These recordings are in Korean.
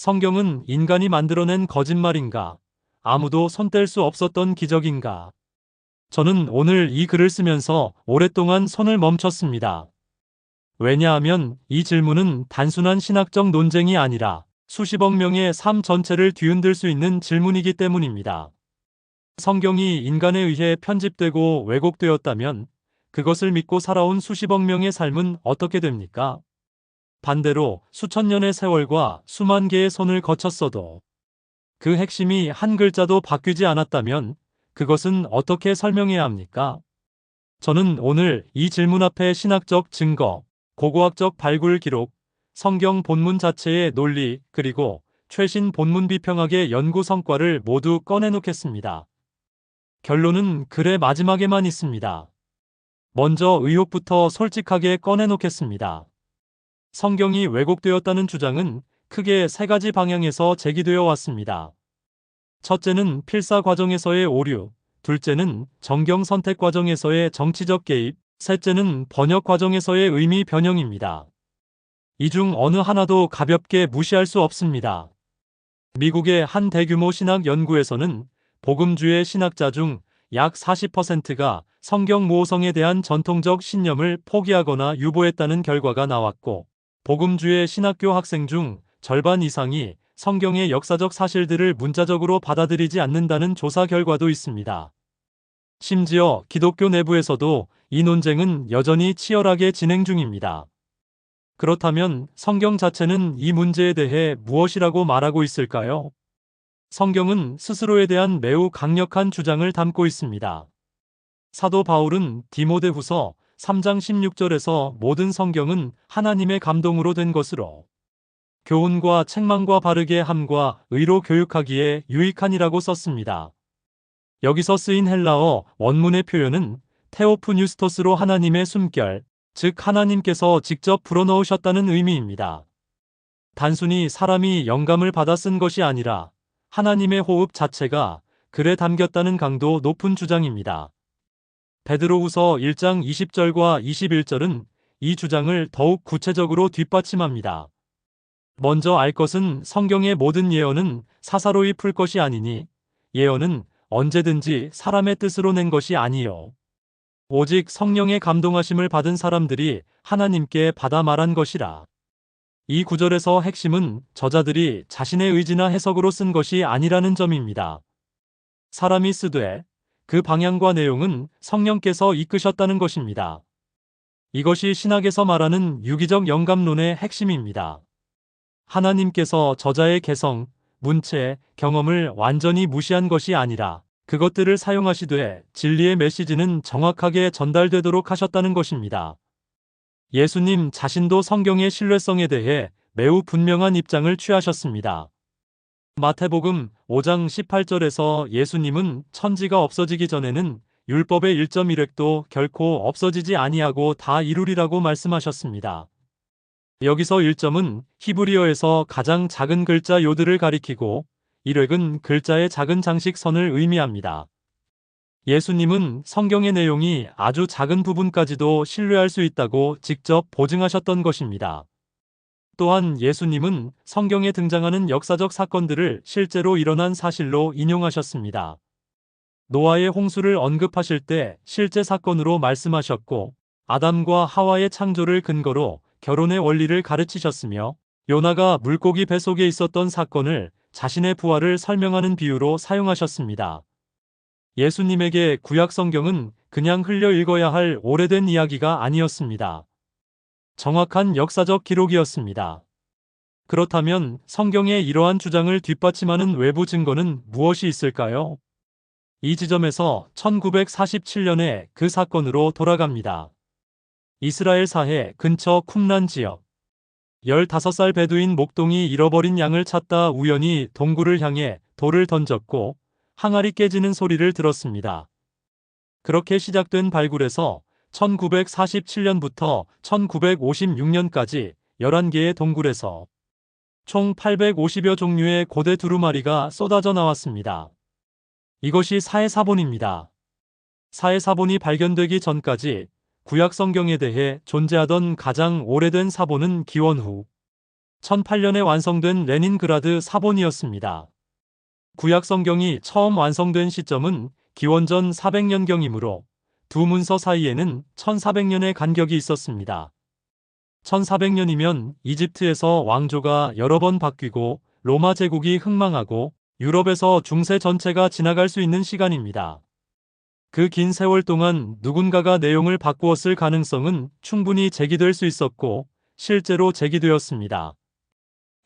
성경은 인간이 만들어낸 거짓말인가? 아무도 손댈 수 없었던 기적인가? 저는 오늘 이 글을 쓰면서 오랫동안 손을 멈췄습니다. 왜냐하면 이 질문은 단순한 신학적 논쟁이 아니라 수십억 명의 삶 전체를 뒤흔들 수 있는 질문이기 때문입니다. 성경이 인간에 의해 편집되고 왜곡되었다면 그것을 믿고 살아온 수십억 명의 삶은 어떻게 됩니까? 반대로 수천 년의 세월과 수만 개의 손을 거쳤어도 그 핵심이 한 글자도 바뀌지 않았다면 그것은 어떻게 설명해야 합니까? 저는 오늘 이 질문 앞에 신학적 증거, 고고학적 발굴 기록, 성경 본문 자체의 논리, 그리고 최신 본문 비평학의 연구 성과를 모두 꺼내놓겠습니다. 결론은 글의 마지막에만 있습니다. 먼저 의혹부터 솔직하게 꺼내놓겠습니다. 성경이 왜곡되었다는 주장은 크게 세 가지 방향에서 제기되어 왔습니다. 첫째는 필사 과정에서의 오류, 둘째는 정경 선택 과정에서의 정치적 개입, 셋째는 번역 과정에서의 의미 변형입니다. 이 중 어느 하나도 가볍게 무시할 수 없습니다. 미국의 한 대규모 신학 연구에서는 복음주의 신학자 중 약 40%가 성경 모호성에 대한 전통적 신념을 포기하거나 유보했다는 결과가 나왔고, 복음주의 신학교 학생 중 절반 이상이 성경의 역사적 사실들을 문자적으로 받아들이지 않는다는 조사 결과도 있습니다. 심지어 기독교 내부에서도 이 논쟁은 여전히 치열하게 진행 중입니다. 그렇다면 성경 자체는 이 문제에 대해 무엇이라고 말하고 있을까요? 성경은 스스로에 대한 매우 강력한 주장을 담고 있습니다. 사도 바울은 디모데후서 3장 16절에서 모든 성경은 하나님의 감동으로 된 것으로 교훈과 책망과 바르게 함과 의로 교육하기에 유익하니라고 썼습니다. 여기서 쓰인 헬라어 원문의 표현은 테오프뉴스토스로 하나님의 숨결, 즉 하나님께서 직접 불어넣으셨다는 의미입니다. 단순히 사람이 영감을 받아 쓴 것이 아니라 하나님의 호흡 자체가 글에 담겼다는 강도 높은 주장입니다. 베드로후서 1장 20절과 21절은 이 주장을 더욱 구체적으로 뒷받침합니다. 먼저 알 것은 성경의 모든 예언은 사사로이 풀 것이 아니니 예언은 언제든지 사람의 뜻으로 낸 것이 아니요 오직 성령의 감동하심을 받은 사람들이 하나님께 받아 말한 것이라. 이 구절에서 핵심은 저자들이 자신의 의지나 해석으로 쓴 것이 아니라는 점입니다. 사람이 쓰되 그 방향과 내용은 성령께서 이끄셨다는 것입니다. 이것이 신학에서 말하는 유기적 영감론의 핵심입니다. 하나님께서 저자의 개성, 문체, 경험을 완전히 무시한 것이 아니라 그것들을 사용하시되 진리의 메시지는 정확하게 전달되도록 하셨다는 것입니다. 예수님 자신도 성경의 신뢰성에 대해 매우 분명한 입장을 취하셨습니다. 마태복음 5장 18절에서 예수님은 천지가 없어지기 전에는 율법의 1.1획도 결코 없어지지 아니하고 다 이루리라고 말씀하셨습니다. 여기서 1점은 히브리어에서 가장 작은 글자 요드를 가리키고 1획은 글자의 작은 장식선을 의미합니다. 예수님은 성경의 내용이 아주 작은 부분까지도 신뢰할 수 있다고 직접 보증하셨던 것입니다. 또한 예수님은 성경에 등장하는 역사적 사건들을 실제로 일어난 사실로 인용하셨습니다. 노아의 홍수를 언급하실 때 실제 사건으로 말씀하셨고, 아담과 하와의 창조를 근거로 결혼의 원리를 가르치셨으며, 요나가 물고기 뱃속에 있었던 사건을 자신의 부활을 설명하는 비유로 사용하셨습니다. 예수님에게 구약 성경은 그냥 흘려 읽어야 할 오래된 이야기가 아니었습니다. 정확한 역사적 기록이었습니다. 그렇다면 성경의 이러한 주장을 뒷받침하는 외부 증거는 무엇이 있을까요? 이 지점에서 1947년의 그 사건으로 돌아갑니다. 이스라엘 사해 근처 쿰란 지역. 15살 베두인 목동이 잃어버린 양을 찾다 우연히 동굴을 향해 돌을 던졌고 항아리 깨지는 소리를 들었습니다. 그렇게 시작된 발굴에서 1947년부터 1956년까지 11개의 동굴에서 총 850여 종류의 고대 두루마리가 쏟아져 나왔습니다. 이것이 사해사본입니다. 사해사본이 발견되기 전까지 구약 성경에 대해 존재하던 가장 오래된 사본은 기원 후 1008년에 완성된 레닌그라드 사본이었습니다. 구약 성경이 처음 완성된 시점은 기원전 400년경이므로 두 문서 사이에는 1400년의 간격이 있었습니다. 1400년이면 이집트에서 왕조가 여러 번 바뀌고 로마 제국이 흥망하고 유럽에서 중세 전체가 지나갈 수 있는 시간입니다. 그 긴 세월 동안 누군가가 내용을 바꾸었을 가능성은 충분히 제기될 수 있었고 실제로 제기되었습니다.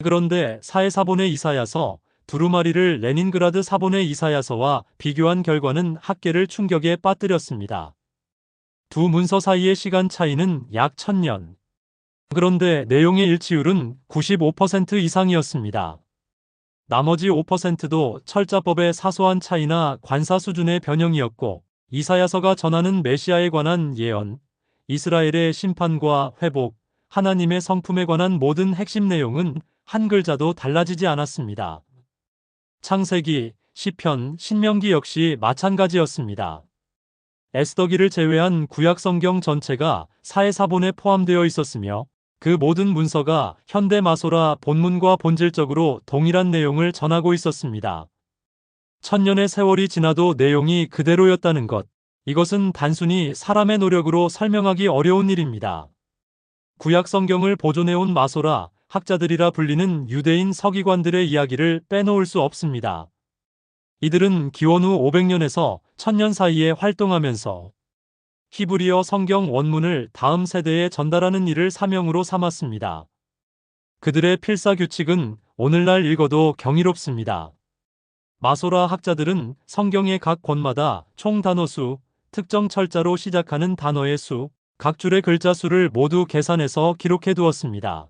그런데 사해사본의 이사야서, 두루마리를 레닌그라드 사본의 이사야서와 비교한 결과는 학계를 충격에 빠뜨렸습니다. 두 문서 사이의 시간 차이는 약 1000년. 그런데 내용의 일치율은 95% 이상이었습니다. 나머지 5%도 철자법의 사소한 차이나 관사 수준의 변형이었고, 이사야서가 전하는 메시아에 관한 예언, 이스라엘의 심판과 회복, 하나님의 성품에 관한 모든 핵심 내용은 한 글자도 달라지지 않았습니다. 창세기, 시편, 신명기 역시 마찬가지였습니다. 에스더기를 제외한 구약 성경 전체가 사해사본에 포함되어 있었으며 그 모든 문서가 현대 마소라 본문과 본질적으로 동일한 내용을 전하고 있었습니다. 1000년의 세월이 지나도 내용이 그대로였다는 것, 이것은 단순히 사람의 노력으로 설명하기 어려운 일입니다. 구약 성경을 보존해온 마소라, 학자들이라 불리는 유대인 서기관들의 이야기를 빼놓을 수 없습니다. 이들은 기원 후 500년에서 1000년 사이에 활동하면서 히브리어 성경 원문을 다음 세대에 전달하는 일을 사명으로 삼았습니다. 그들의 필사규칙은 오늘날 읽어도 경이롭습니다. 마소라 학자들은 성경의 각 권마다 총 단어 수, 특정 철자로 시작하는 단어의 수, 각 줄의 글자 수를 모두 계산해서 기록해 두었습니다.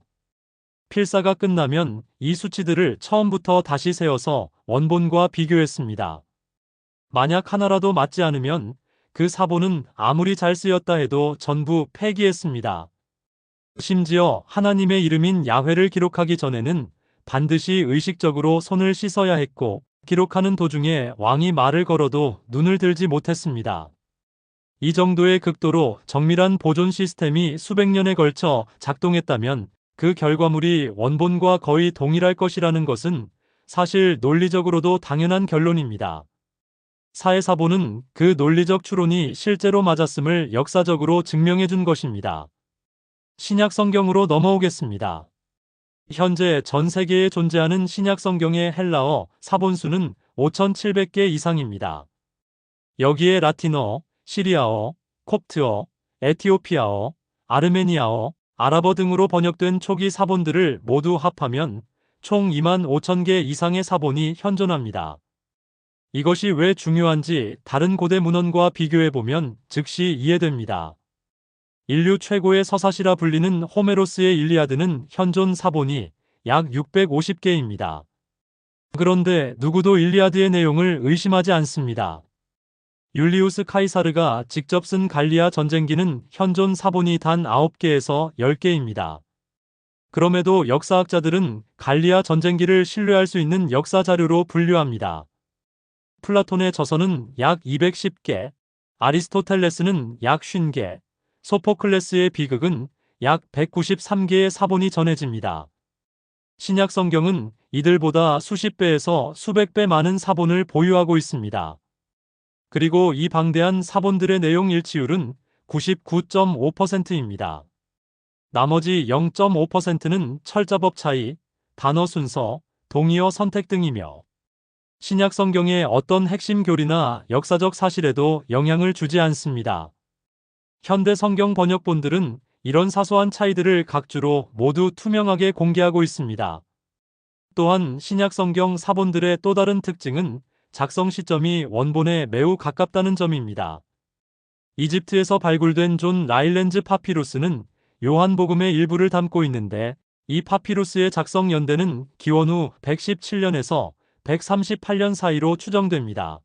필사가 끝나면 이 수치들을 처음부터 다시 세어서 원본과 비교했습니다. 만약 하나라도 맞지 않으면 그 사본은 아무리 잘 쓰였다 해도 전부 폐기했습니다. 심지어 하나님의 이름인 야훼를 기록하기 전에는 반드시 의식적으로 손을 씻어야 했고, 기록하는 도중에 왕이 말을 걸어도 눈을 들지 못했습니다. 이 정도의 극도로 정밀한 보존 시스템이 수백 년에 걸쳐 작동했다면 그 결과물이 원본과 거의 동일할 것이라는 것은 사실 논리적으로도 당연한 결론입니다. 사해사본은 그 논리적 추론이 실제로 맞았음을 역사적으로 증명해 준 것입니다. 신약 성경으로 넘어오겠습니다. 현재 전 세계에 존재하는 신약 성경의 헬라어 사본수는 5700개 이상입니다. 여기에 라틴어, 시리아어, 콥트어, 에티오피아어, 아르메니아어, 아랍어 등으로 번역된 초기 사본들을 모두 합하면 총 25,000개 이상의 사본이 현존합니다. 이것이 왜 중요한지 다른 고대 문헌과 비교해보면 즉시 이해됩니다. 인류 최고의 서사시라 불리는 호메로스의 일리아드는 현존 사본이 약 650개입니다. 그런데 누구도 일리아드의 내용을 의심하지 않습니다. 율리우스 카이사르가 직접 쓴 갈리아 전쟁기는 현존 사본이 단 9개에서 10개입니다. 그럼에도 역사학자들은 갈리아 전쟁기를 신뢰할 수 있는 역사 자료로 분류합니다. 플라톤의 저서는 약 210개, 아리스토텔레스는 약 50개, 소포클레스의 비극은 약 193개의 사본이 전해집니다. 신약 성경은 이들보다 수십 배에서 수백 배 많은 사본을 보유하고 있습니다. 그리고 이 방대한 사본들의 내용 일치율은 99.5%입니다. 나머지 0.5%는 철자법 차이, 단어 순서, 동의어 선택 등이며 신약 성경의 어떤 핵심 교리나 역사적 사실에도 영향을 주지 않습니다. 현대 성경 번역본들은 이런 사소한 차이들을 각 주로 모두 투명하게 공개하고 있습니다. 또한 신약 성경 사본들의 또 다른 특징은 작성 시점이 원본에 매우 가깝다는 점입니다. 이집트에서 발굴된 존 라일렌즈 파피루스는 요한복음의 일부를 담고 있는데 이 파피루스의 작성 연대는 기원 후 117년에서 138년 사이로 추정됩니다.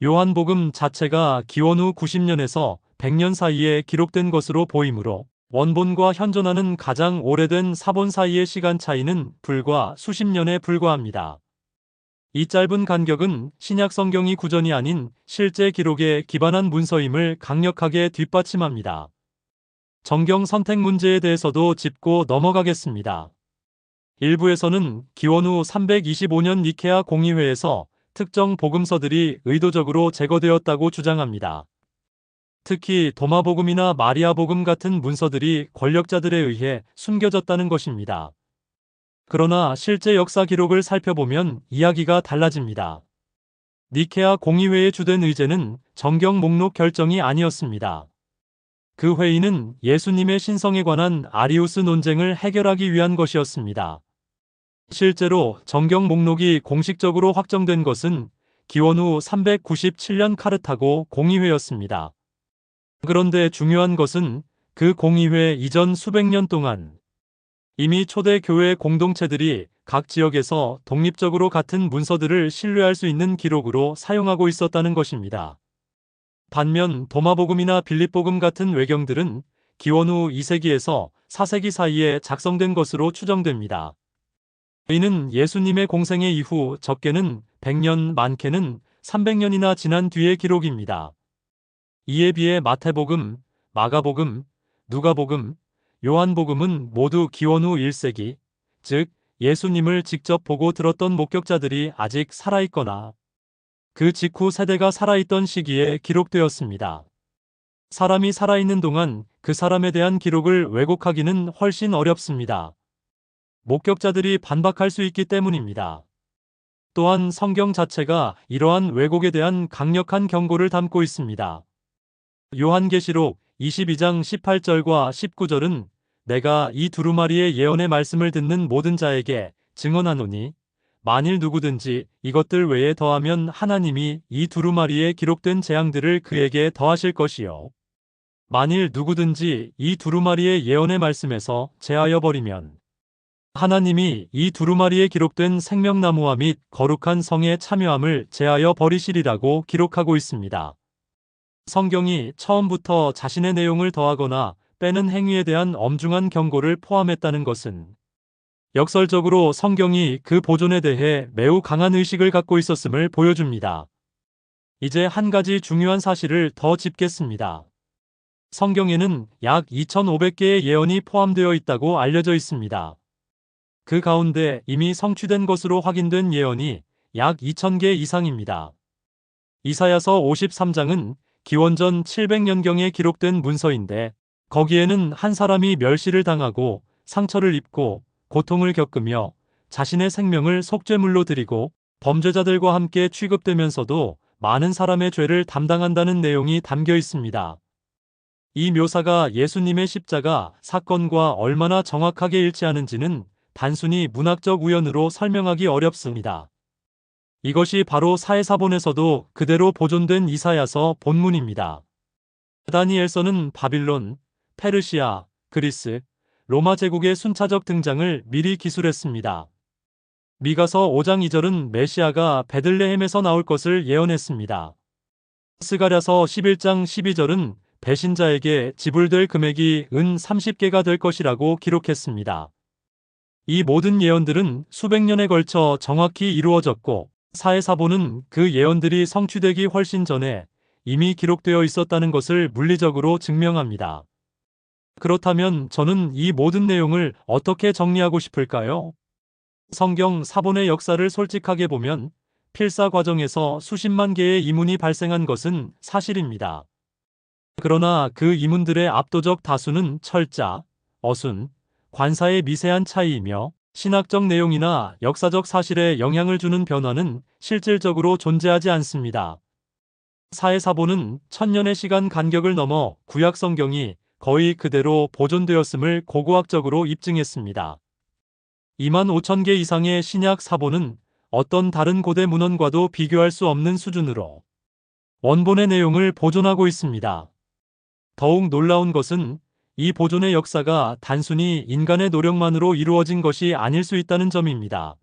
요한복음 자체가 기원 후 90년에서 100년 사이에 기록된 것으로 보이므로 원본과 현존하는 가장 오래된 사본 사이의 시간 차이는 불과 수십 년에 불과합니다. 이 짧은 간격은 신약 성경이 구전이 아닌 실제 기록에 기반한 문서임을 강력하게 뒷받침합니다. 정경 선택 문제에 대해서도 짚고 넘어가겠습니다. 일부에서는 기원 후 325년 니케아 공의회에서 특정 복음서들이 의도적으로 제거되었다고 주장합니다. 특히 도마복음이나 마리아복음 같은 문서들이 권력자들에 의해 숨겨졌다는 것입니다. 그러나 실제 역사 기록을 살펴보면 이야기가 달라집니다. 니케아 공의회의 주된 의제는 정경 목록 결정이 아니었습니다. 그 회의는 예수님의 신성에 관한 아리우스 논쟁을 해결하기 위한 것이었습니다. 실제로 정경 목록이 공식적으로 확정된 것은 기원 후 397년 카르타고 공의회였습니다. 그런데 중요한 것은 그 공의회 이전 수백 년 동안 이미 초대 교회 공동체들이 각 지역에서 독립적으로 같은 문서들을 신뢰할 수 있는 기록으로 사용하고 있었다는 것입니다. 반면 도마복음이나 빌립복음 같은 외경들은 기원 후 2세기에서 4세기 사이에 작성된 것으로 추정됩니다. 이는 예수님의 공생애 이후 적게는 100년, 많게는 300년이나 지난 뒤의 기록입니다. 이에 비해 마태복음, 마가복음, 누가복음, 요한복음은 모두 기원 후 1세기, 즉 예수님을 직접 보고 들었던 목격자들이 아직 살아있거나 그 직후 세대가 살아있던 시기에 기록되었습니다. 사람이 살아있는 동안 그 사람에 대한 기록을 왜곡하기는 훨씬 어렵습니다. 목격자들이 반박할 수 있기 때문입니다. 또한 성경 자체가 이러한 왜곡에 대한 강력한 경고를 담고 있습니다. 요한계시록 22장 18절과 19절은 내가 이 두루마리의 예언의 말씀을 듣는 모든 자에게 증언하노니 만일 누구든지 이것들 외에 더하면 하나님이 이 두루마리에 기록된 재앙들을 그에게 더하실 것이요 만일 누구든지 이 두루마리의 예언의 말씀에서 제하여 버리면 하나님이 이 두루마리에 기록된 생명나무와 및 거룩한 성의 참여함을 제하여 버리시리라고 기록하고 있습니다. 성경이 처음부터 자신의 내용을 더하거나 빼는 행위에 대한 엄중한 경고를 포함했다는 것은 역설적으로 성경이 그 보존에 대해 매우 강한 의식을 갖고 있었음을 보여줍니다. 이제 한 가지 중요한 사실을 더 짚겠습니다. 성경에는 약 2,500개의 예언이 포함되어 있다고 알려져 있습니다. 그 가운데 이미 성취된 것으로 확인된 예언이 약 2,000개 이상입니다. 이사야서 53장은 기원전 700년경에 기록된 문서인데 거기에는 한 사람이 멸시를 당하고 상처를 입고 고통을 겪으며 자신의 생명을 속죄물로 드리고 범죄자들과 함께 취급되면서도 많은 사람의 죄를 담당한다는 내용이 담겨 있습니다. 이 묘사가 예수님의 십자가 사건과 얼마나 정확하게 일치하는지는 단순히 문학적 우연으로 설명하기 어렵습니다. 이것이 바로 사해사본에서도 그대로 보존된 이사야서 본문입니다. 다니엘서는 바빌론, 페르시아, 그리스, 로마 제국의 순차적 등장을 미리 기술했습니다. 미가서 5장 2절은 메시아가 베들레헴에서 나올 것을 예언했습니다. 스가랴서 11장 12절은 배신자에게 지불될 금액이 은 30개가 될 것이라고 기록했습니다. 이 모든 예언들은 수백 년에 걸쳐 정확히 이루어졌고 사해사본은 그 예언들이 성취되기 훨씬 전에 이미 기록되어 있었다는 것을 물리적으로 증명합니다. 그렇다면 저는 이 모든 내용을 어떻게 정리하고 싶을까요? 성경 사본의 역사를 솔직하게 보면 필사 과정에서 수십만 개의 이문이 발생한 것은 사실입니다. 그러나 그 이문들의 압도적 다수는 철자, 어순, 관사의 미세한 차이이며 신학적 내용이나 역사적 사실에 영향을 주는 변화는 실질적으로 존재하지 않습니다. 사해사본은 1000년의 시간 간격을 넘어 구약 성경이 거의 그대로 보존되었음을 고고학적으로 입증했습니다. 25,000개 이상의 신약 사본은 어떤 다른 고대 문헌과도 비교할 수 없는 수준으로 원본의 내용을 보존하고 있습니다. 더욱 놀라운 것은 이 보존의 역사가 단순히 인간의 노력만으로 이루어진 것이 아닐 수 있다는 점입니다.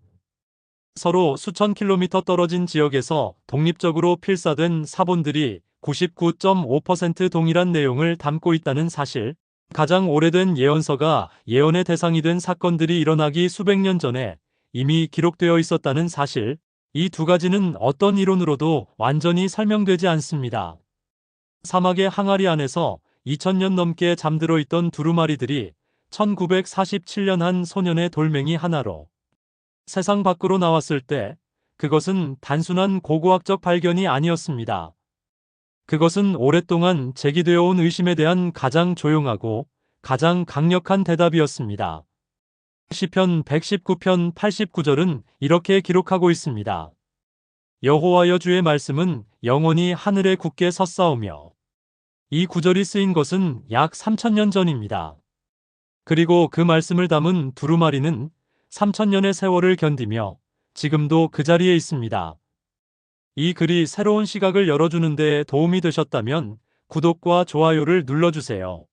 서로 수천 킬로미터 떨어진 지역에서 독립적으로 필사된 사본들이 99.5% 동일한 내용을 담고 있다는 사실, 가장 오래된 예언서가 예언의 대상이 된 사건들이 일어나기 수백 년 전에 이미 기록되어 있었다는 사실, 이 두 가지는 어떤 이론으로도 완전히 설명되지 않습니다. 사막의 항아리 안에서 2000년 넘게 잠들어 있던 두루마리들이 1947년 한 소년의 돌멩이 하나로 세상 밖으로 나왔을 때 그것은 단순한 고고학적 발견이 아니었습니다. 그것은 오랫동안 제기되어 온 의심에 대한 가장 조용하고 가장 강력한 대답이었습니다. 시편 119편 89절은 이렇게 기록하고 있습니다. 여호와여 주의 말씀은 영원히 하늘에 굳게 섰사오며. 이 구절이 쓰인 것은 약 3000년 전입니다. 그리고 그 말씀을 담은 두루마리는 3000년의 세월을 견디며 지금도 그 자리에 있습니다. 이 글이 새로운 시각을 열어주는 데 도움이 되셨다면 구독과 좋아요를 눌러주세요.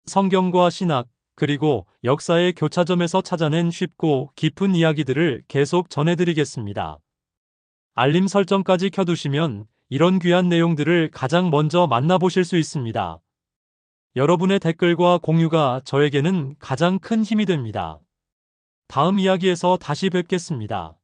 성경과 신학, 그리고 역사의 교차점에서 찾아낸 쉽고 깊은 이야기들을 계속 전해드리겠습니다. 알림 설정까지 켜두시면 이런 귀한 내용들을 가장 먼저 만나보실 수 있습니다. 여러분의 댓글과 공유가 저에게는 가장 큰 힘이 됩니다. 다음 이야기에서 다시 뵙겠습니다.